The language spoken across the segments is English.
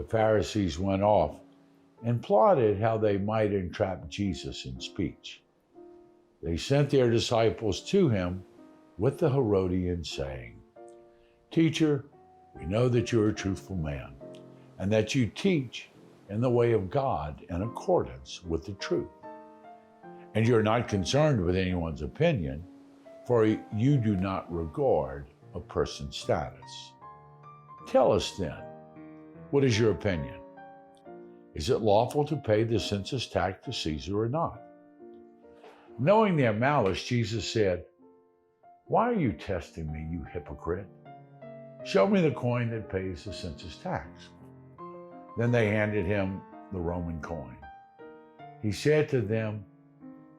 Pharisees went off and plotted how they might entrap Jesus in speech. They sent their disciples to him with the Herodians, saying, "Teacher, we know that you're a truthful man, and that you teach in the way of God in accordance with the truth. And you're not concerned with anyone's opinion, for you do not regard a person's status. Tell us then, what is your opinion? Is it lawful to pay the census tax to Caesar or not?" Knowing their malice, Jesus said, "Why are you testing me, you hypocrite? Show me the coin that pays the census tax." Then they handed him the Roman coin. He said to them,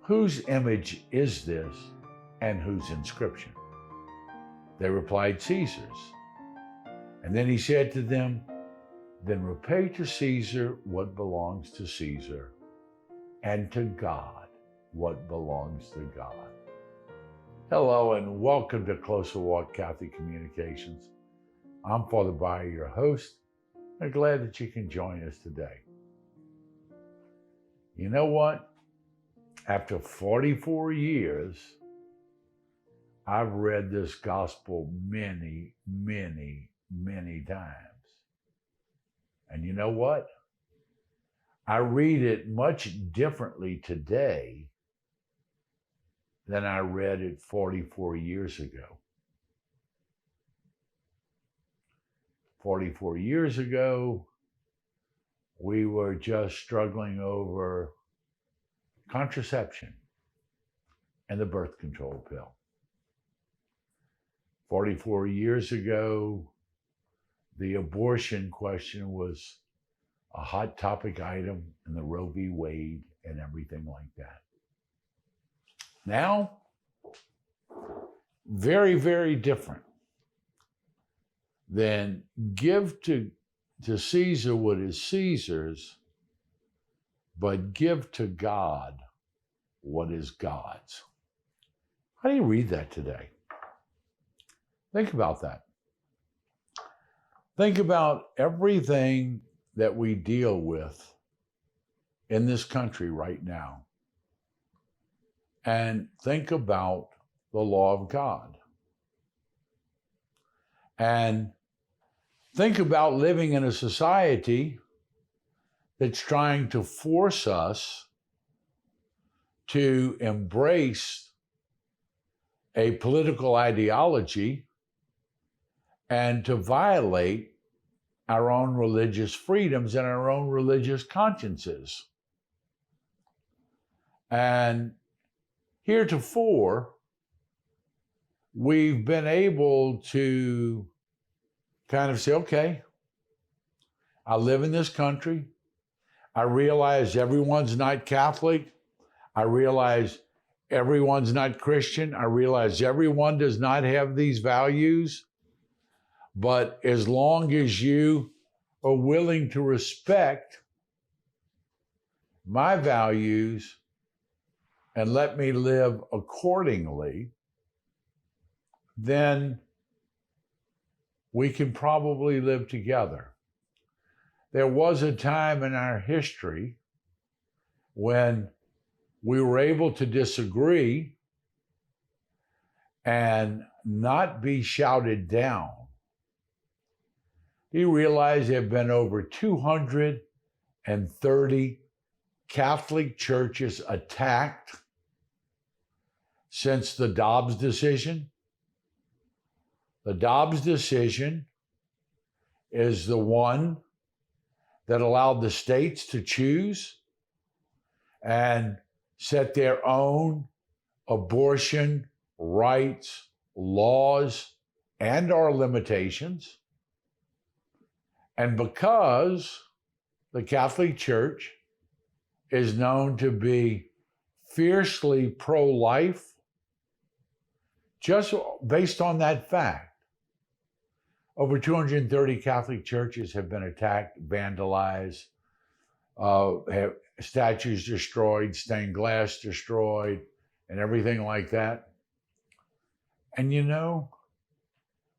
"Whose image is this and whose inscription?" They replied, "Caesar's." And then he said to them, "Then repay to Caesar what belongs to Caesar, and to God what belongs to God." Hello and welcome to Closer Walk Catholic Communications. I'm Father Bayer, your host. I'm glad that you can join us today. You know what? After 44 years, I've read this gospel many, many, many times. And you know what? I read it much differently today than I read it 44 years ago. 44 years ago, we were just struggling over contraception and the birth control pill. 44 years ago, the abortion question was a hot topic item in the Roe v. Wade and everything like that. Now, very, very different than give to Caesar what is Caesar's, but give to God what is God's. How do you read that today? Think about that. Think about everything that we deal with in this country right now. And think about the law of God. And think about living in a society that's trying to force us to embrace a political ideology and to violate our own religious freedoms and our own religious consciences. And heretofore, we've been able to kind of say, okay, I live in this country. I realize everyone's not Catholic. I realize everyone's not Christian. I realize everyone does not have these values. But as long as you are willing to respect my values and let me live accordingly, then we can probably live together. There was a time in our history when we were able to disagree and not be shouted down. Do you realize there have been over 230 Catholic churches attacked since the Dobbs decision? The Dobbs decision is the one that allowed the states to choose and set their own abortion rights, laws, and our limitations. And because the Catholic Church is known to be fiercely pro-life, just based on that fact, over 230 Catholic churches have been attacked, vandalized, have statues destroyed, stained glass destroyed, and everything like that. And you know,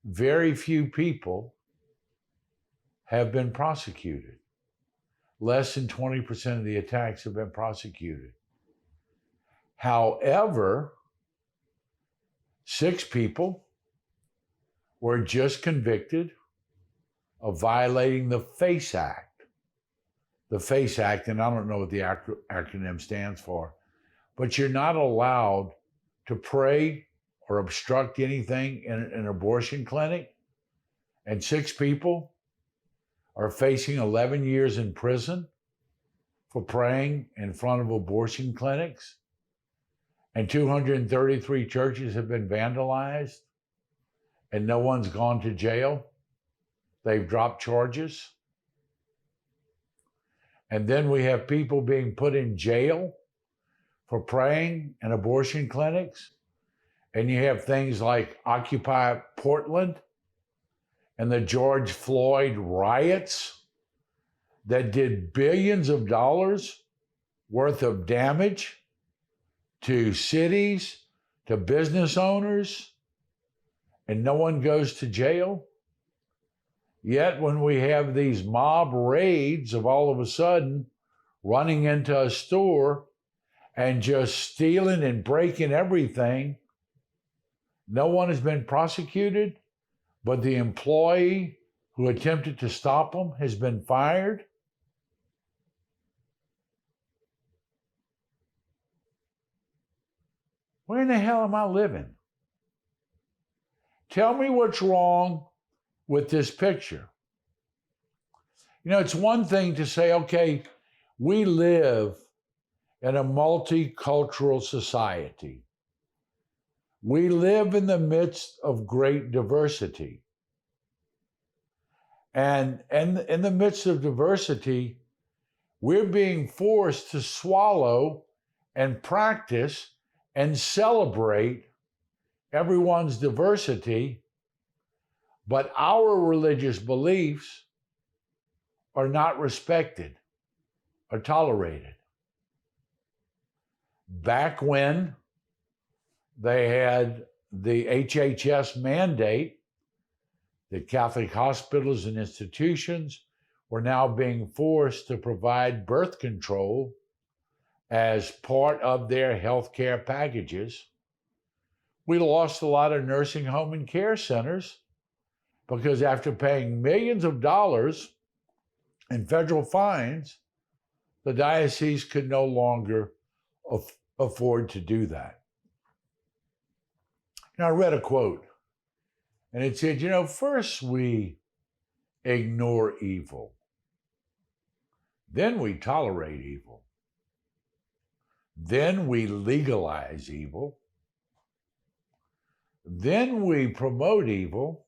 very few people have been prosecuted. Less than 20% of the attacks have been prosecuted. However, 6 people were just convicted of violating the FACE Act. The FACE Act, and I don't know what the acronym stands for, but you're not allowed to pray or obstruct anything in an abortion clinic. And 6 people are facing 11 years in prison for praying in front of abortion clinics. And 233 churches have been vandalized, and no one's gone to jail. They've dropped charges. And then we have people being put in jail for praying in abortion clinics. And you have things like Occupy Portland and the George Floyd riots that did billions of dollars worth of damage to cities, to business owners, and no one goes to jail. Yet when we have these mob raids of all of a sudden running into a store and just stealing and breaking everything, no one has been prosecuted, but the employee who attempted to stop them has been fired. Where in the hell am I living? Tell me what's wrong with this picture. You know, it's one thing to say, okay, we live in a multicultural society. We live in the midst of great diversity. And in the midst of diversity, we're being forced to swallow and practice and celebrate everyone's diversity, but our religious beliefs are not respected or tolerated. Back when they had the HHS mandate that Catholic hospitals and institutions were now being forced to provide birth control as part of their healthcare packages, we lost a lot of nursing home and care centers because after paying millions of dollars in federal fines, the diocese could no longer afford to do that. Now, I read a quote, and it said, first we ignore evil, then we tolerate evil, then we legalize evil, then we promote evil,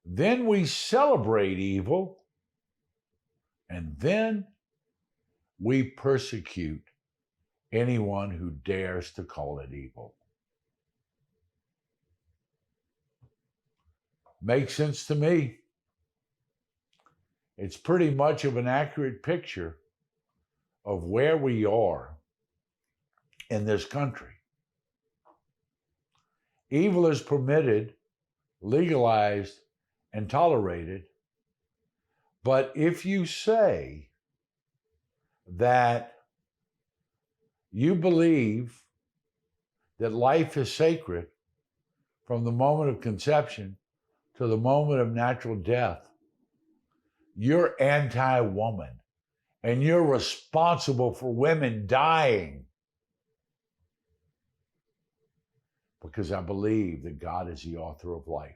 then we celebrate evil, and then we persecute anyone who dares to call it evil. Makes sense to me. It's pretty much of an accurate picture of where we are in this country. Evil is permitted, legalized, and tolerated. But if you say that you believe that life is sacred from the moment of conception to the moment of natural death, you're anti-woman and you're responsible for women dying. Because I believe that God is the author of life.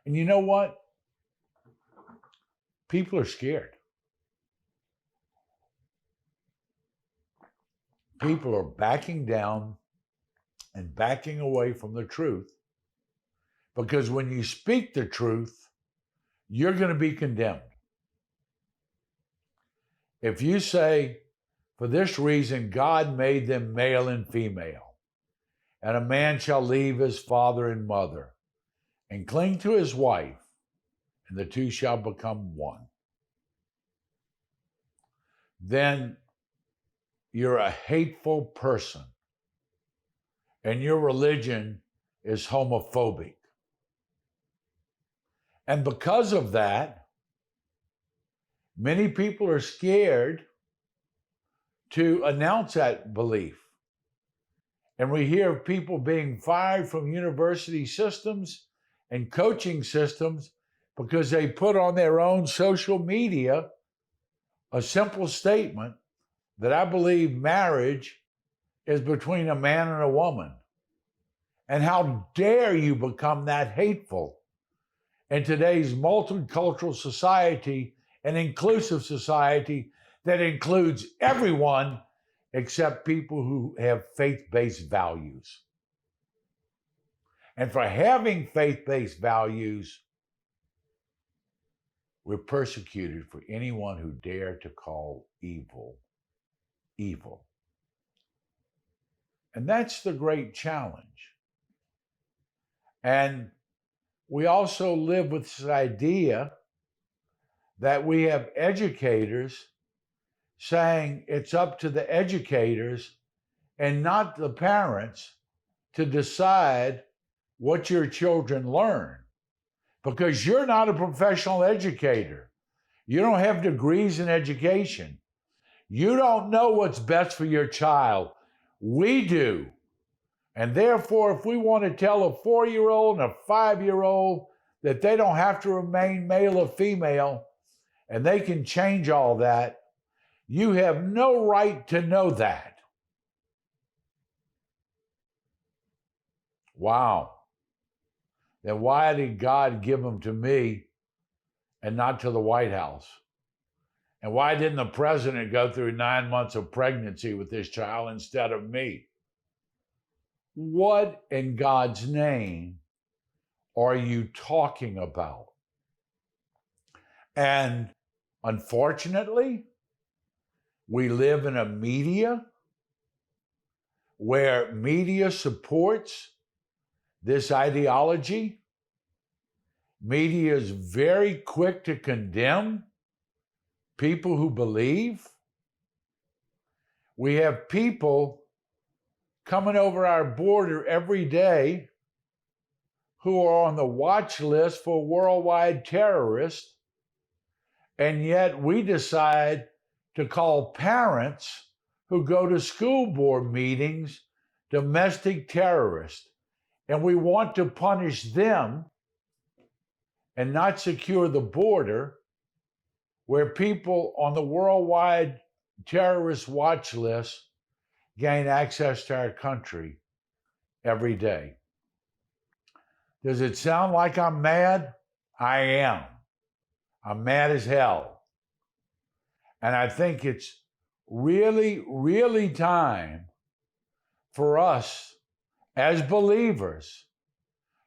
And you know what? People are scared. People are backing down and backing away from the truth, because when you speak the truth, you're going to be condemned. If you say, for this reason, God made them male and female, and a man shall leave his father and mother and cling to his wife, and the two shall become one, then you're a hateful person, and your religion is homophobic. And because of that, many people are scared to announce that belief. And we hear of people being fired from university systems and coaching systems because they put on their own social media a simple statement that I believe marriage is between a man and a woman. And how dare you become that hateful in today's multicultural society, an inclusive society that includes everyone except people who have faith-based values. And for having faith-based values, we're persecuted for anyone who dare to call evil, evil. And that's the great challenge. And we also live with this idea that we have educators saying it's up to the educators and not the parents to decide what your children learn, because you're not a professional educator. You don't have degrees in education. You don't know what's best for your child. We do. And therefore, if we want to tell a 4-year-old and a 5-year-old that they don't have to remain male or female and they can change all that, you have no right to know that. Wow. Then why did God give them to me and not to the White House? And why didn't the president go through 9 months of pregnancy with this child instead of me? What in God's name are you talking about? And unfortunately, we live in a media where media supports this ideology. Media is very quick to condemn people who believe. We have people coming over our border every day who are on the watch list for worldwide terrorists, and yet we decide to call parents who go to school board meetings domestic terrorists, and we want to punish them and not secure the border where people on the worldwide terrorist watch list gain access to our country every day. Does it sound like I'm mad? I am. I'm mad as hell. And I think it's really, really time for us as believers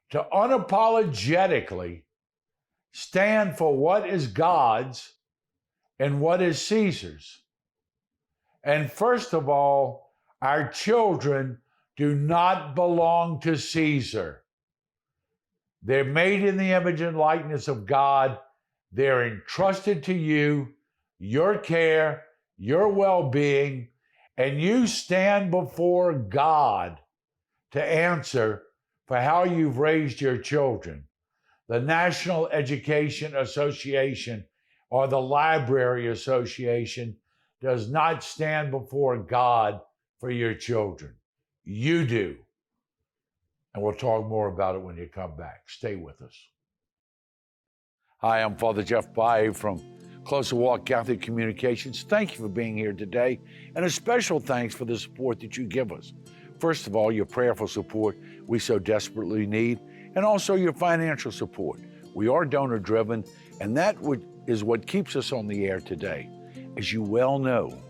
to unapologetically stand for what is God's and what is Caesar's. And first of all, our children do not belong to Caesar. They're made in the image and likeness of God. They're entrusted to you, your care, your well-being, and you stand before God to answer for how you've raised your children. The National Education Association or the Library Association does not stand before God for your children. You do. And we'll talk more about it when you come back. Stay with us. Hi, I'm Father Jeff Baye from Closer Walk Catholic Communications. Thank you for being here today, and a special thanks for the support that you give us. First of all, your prayerful support we so desperately need, and also your financial support. We are donor-driven, and that is what keeps us on the air today. As you well know,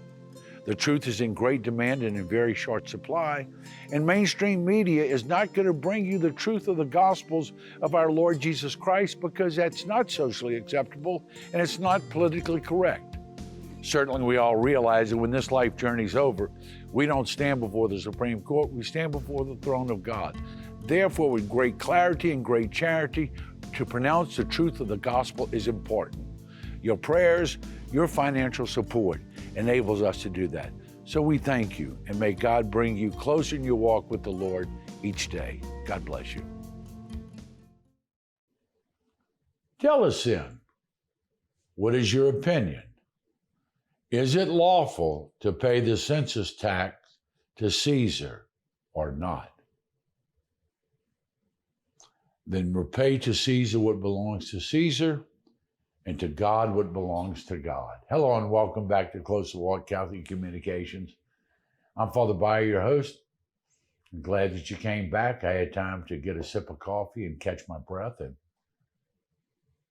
the truth is in great demand and in very short supply, and mainstream media is not going to bring you the truth of the Gospels of our Lord Jesus Christ, because that's not socially acceptable and it's not politically correct. Certainly we all realize that when this life journey's over, we don't stand before the Supreme Court, we stand before the throne of God. Therefore, with great clarity and great charity, to pronounce the truth of the gospel is important. Your prayers, your financial support enables us to do that. So we thank you, and may God bring you closer in your walk with the Lord each day. God bless you. Tell us then, what is your opinion? Is it lawful to pay the census tax to Caesar or not? Then repay to Caesar what belongs to Caesar, and to God what belongs to God. Hello and welcome back to Closer Walk Catholic Communications. I'm Father Bayer, your host. I'm glad that you came back. I had time to get a sip of coffee and catch my breath. And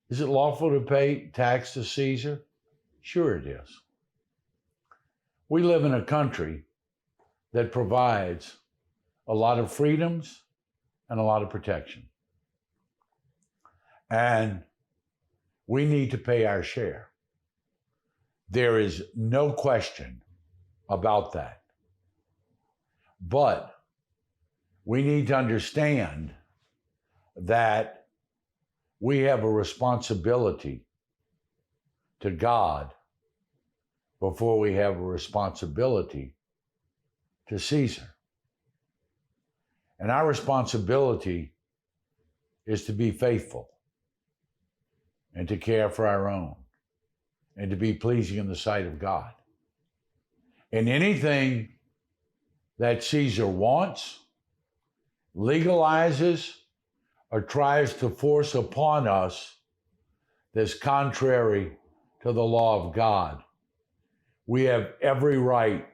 is it lawful to pay tax to Caesar? Sure it is. We live in a country that provides a lot of freedoms and a lot of protection. And we need to pay our share. There is no question about that. But we need to understand that we have a responsibility to God before we have a responsibility to Caesar. And our responsibility is to be faithful and to care for our own and to be pleasing in the sight of God. And anything that Caesar wants, legalizes, or tries to force upon us that's contrary to the law of God, we have every right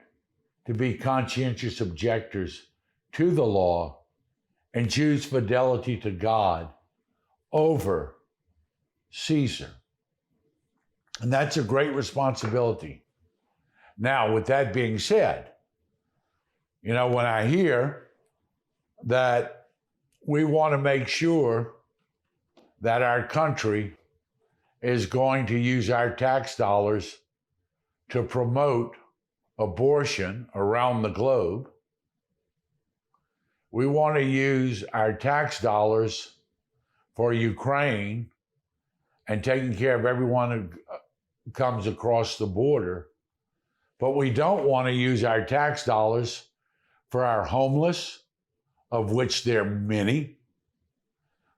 to be conscientious objectors to the law and choose fidelity to God over Caesar. And that's a great responsibility. Now, with that being said, when I hear that we want to make sure that our country is going to use our tax dollars to promote abortion around the globe, we want to use our tax dollars for Ukraine and taking care of everyone who comes across the border, but we don't want to use our tax dollars for our homeless, of which there are many,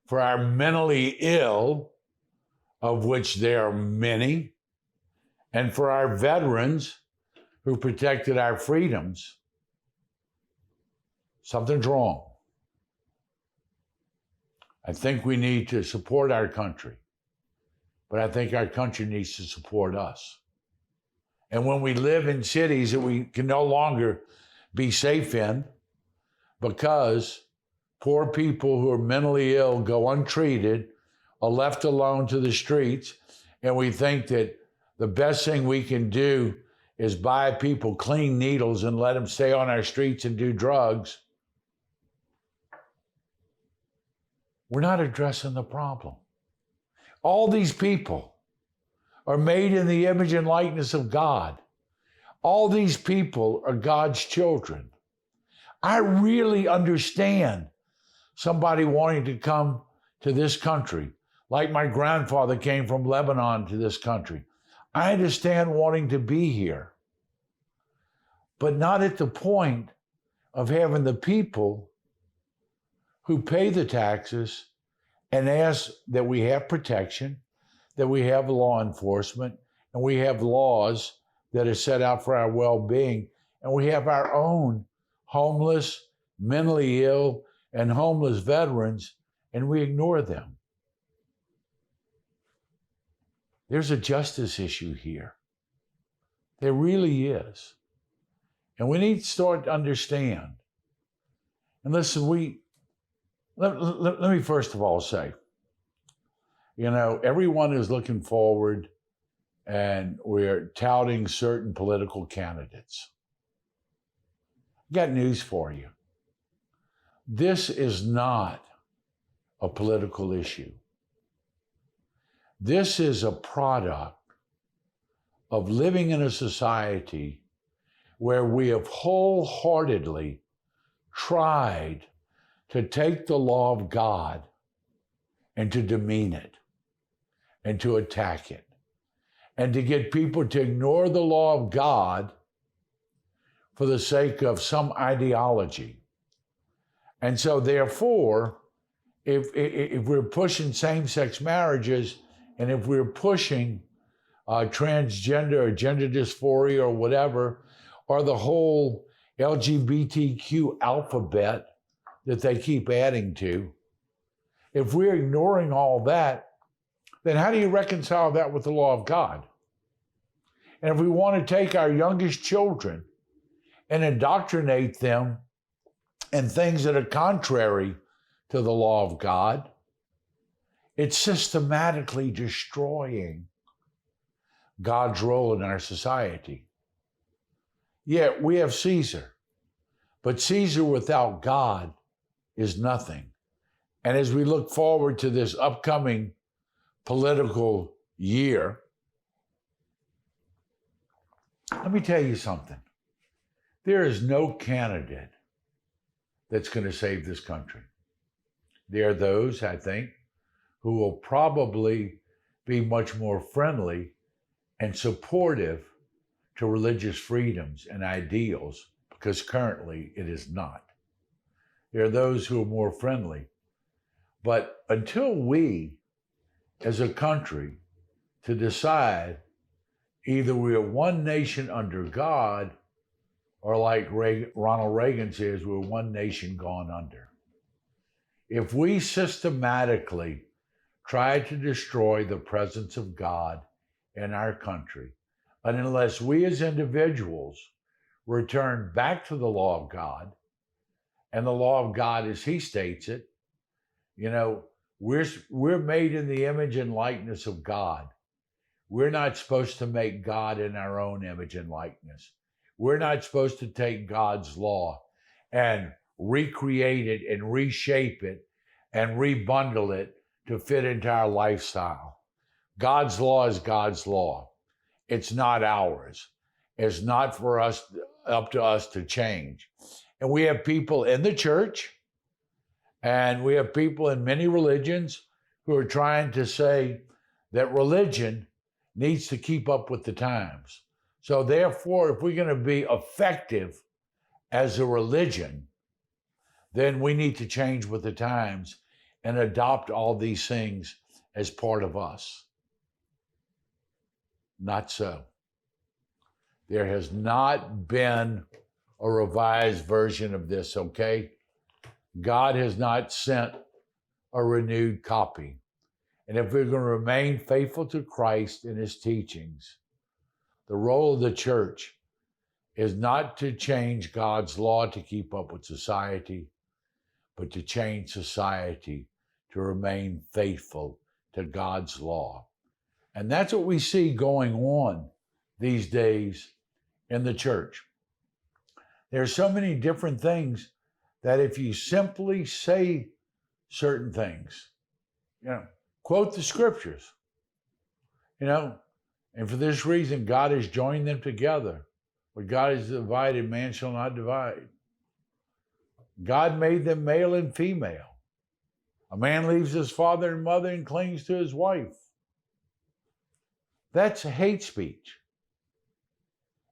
for our mentally ill, of which there are many, and for our veterans who protected our freedoms. Something's wrong. I think we need to support our country, but I think our country needs to support us. And when we live in cities that we can no longer be safe in because poor people who are mentally ill go untreated, are left alone to the streets, and we think that the best thing we can do is buy people clean needles and let them stay on our streets and do drugs, we're not addressing the problem. All these people are made in the image and likeness of God. All these people are God's children. I really understand somebody wanting to come to this country, like my grandfather came from Lebanon to this country. I understand wanting to be here, but not at the point of having the people who pay the taxes and ask that we have protection, that we have law enforcement, and we have laws that are set out for our well-being, and we have our own homeless, mentally ill, and homeless veterans, and we ignore them. There's a justice issue here. There really is. And we need to start to understand. And listen, let me first of all say, everyone is looking forward and we're touting certain political candidates. I got news for you. This is not a political issue. This is a product of living in a society where we have wholeheartedly tried to take the law of God and to demean it and to attack it and to get people to ignore the law of God for the sake of some ideology. And so therefore, if we're pushing same-sex marriages, And if we're pushing transgender or gender dysphoria or whatever, or the whole LGBTQ alphabet that they keep adding to, if we're ignoring all that, then how do you reconcile that with the law of God? And if we want to take our youngest children and indoctrinate them in things that are contrary to the law of God, it's systematically destroying God's role in our society. Yeah, we have Caesar, but Caesar without God is nothing. And as we look forward to this upcoming political year, let me tell you something. There is no candidate that's going to save this country. There are those, I think, who will probably be much more friendly and supportive to religious freedoms and ideals, because currently it is not. There are those who are more friendly. But until we, as a country, to decide either we are one nation under God, or like Ronald Reagan says, we're one nation gone under. If we systematically try to destroy the presence of God in our country, and unless we as individuals return back to the law of God, and the law of God as he states it, you know, we're made in the image and likeness of God. We're not supposed to make God in our own image and likeness. We're not supposed to take God's law and recreate it and reshape it and rebundle it to fit into our lifestyle. God's law is God's law. It's not ours. It's not for us, up to us to change. And we have people in the church, and we have people in many religions who are trying to say that religion needs to keep up with the times. So therefore, if we're going to be effective as a religion, then we need to change with the times and adopt all these things as part of us. Not so. There has not been a revised version of this, okay? God has not sent a renewed copy. And if we're going to remain faithful to Christ and his teachings, the role of the church is not to change God's law to keep up with society, but to change society to remain faithful to God's law. And that's what we see going on these days in the church. There's so many different things that if you simply say certain things, quote the scriptures, and for this reason, God has joined them together. What God has divided, man shall not divide. God made them male and female. A man leaves his father and mother and clings to his wife. That's hate speech.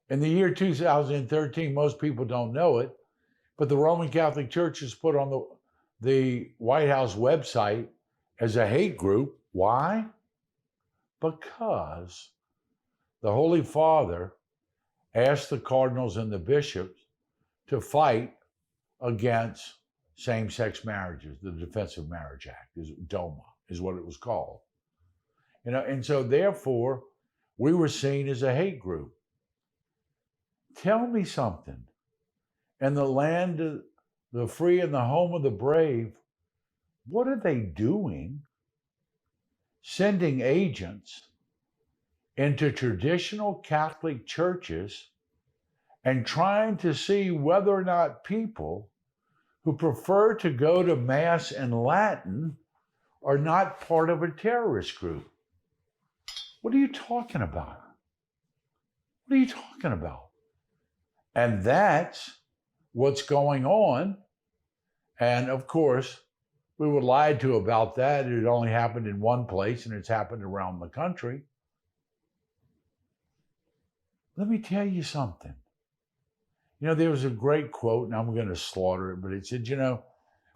In the year 2013, most people don't know it, but the Roman Catholic Church is put on the White House website as a hate group. Why? Because the Holy Father asked the cardinals and the bishops to fight against same-sex marriages. The Defense of Marriage Act, DOMA, is what it was called. And so therefore, we were seen as a hate group. Tell me something. In the land of the free and the home of the brave, what are they doing? Sending agents into traditional Catholic churches and trying to see whether or not people who prefer to go to Mass in Latin are not part of a terrorist group. What are you talking about? What are you talking about? And that's what's going on. And of course, we were lied to about that. It only happened in one place and it's happened around the country. Let me tell you something. There was a great quote, and I'm going to slaughter it, but it said,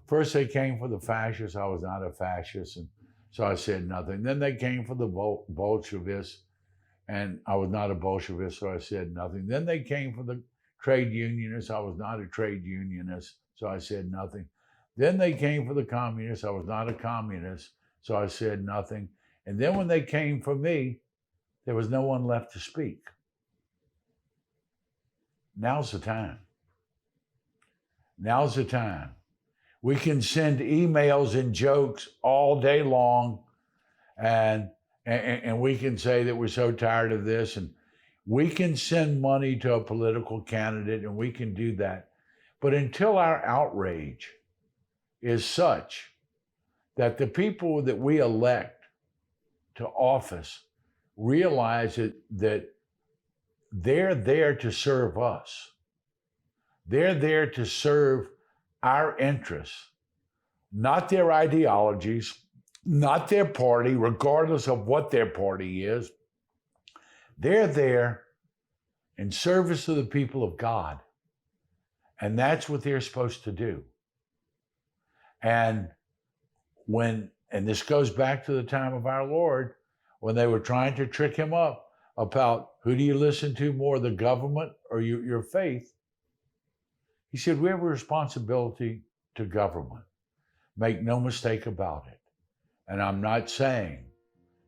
first they came for the fascists. I was not a fascist. And So I said nothing. Then they came for the Bolshevists, and I was not a Bolshevist, so I said nothing. Then they came for the trade unionists. I was not a trade unionist, so I said nothing. Then they came for the communists. I was not a communist, so I said nothing. And then when they came for me, there was no one left to speak. Now's the time. Now's the time. We can send emails and jokes all day long, and we can say that we're so tired of this, and we can send money to a political candidate, and we can do that. But until our outrage is such that the people that we elect to office realize that they're there to serve us. They're there to serve our interests, not their ideologies, not their party, regardless of what their party is. They're there in service of the people of God. And that's what they're supposed to do. And this goes back to the time of our Lord, when they were trying to trick him up about who do you listen to more, the government or your faith? He said, we have a responsibility to government. Make no mistake about it. And I'm not saying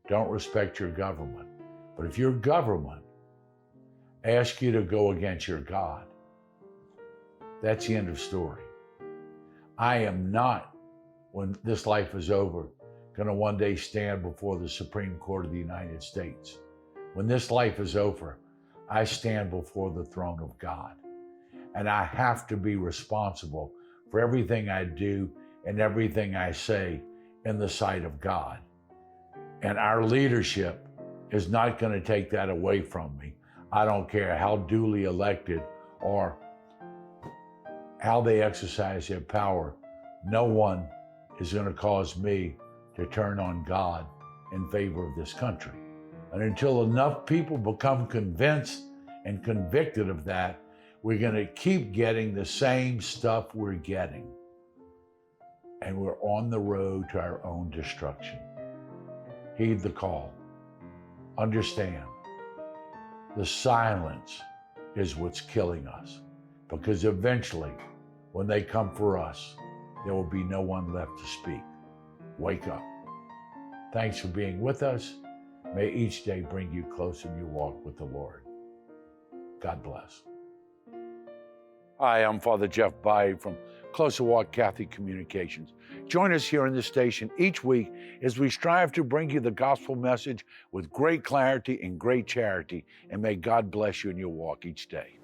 don't respect your government. But if your government asks you to go against your God, that's the end of story. I am not, when this life is over, going to one day stand before the Supreme Court of the United States. When this life is over, I stand before the throne of God. And I have to be responsible for everything I do and everything I say in the sight of God. And our leadership is not going to take that away from me. I don't care how duly elected or how they exercise their power. No one is going to cause me to turn on God in favor of this country. And until enough people become convinced and convicted of that, we're going to keep getting the same stuff we're getting. And we're on the road to our own destruction. Heed the call. Understand, the silence is what's killing us. Because eventually, when they come for us, there will be no one left to speak. Wake up. Thanks for being with us. May each day bring you closer in your walk with the Lord. God bless. Hi, I'm Father Jeff Baye from Closer Walk Catholic Communications. Join us here on this station each week as we strive to bring you the gospel message with great clarity and great charity. And may God bless you in your walk each day.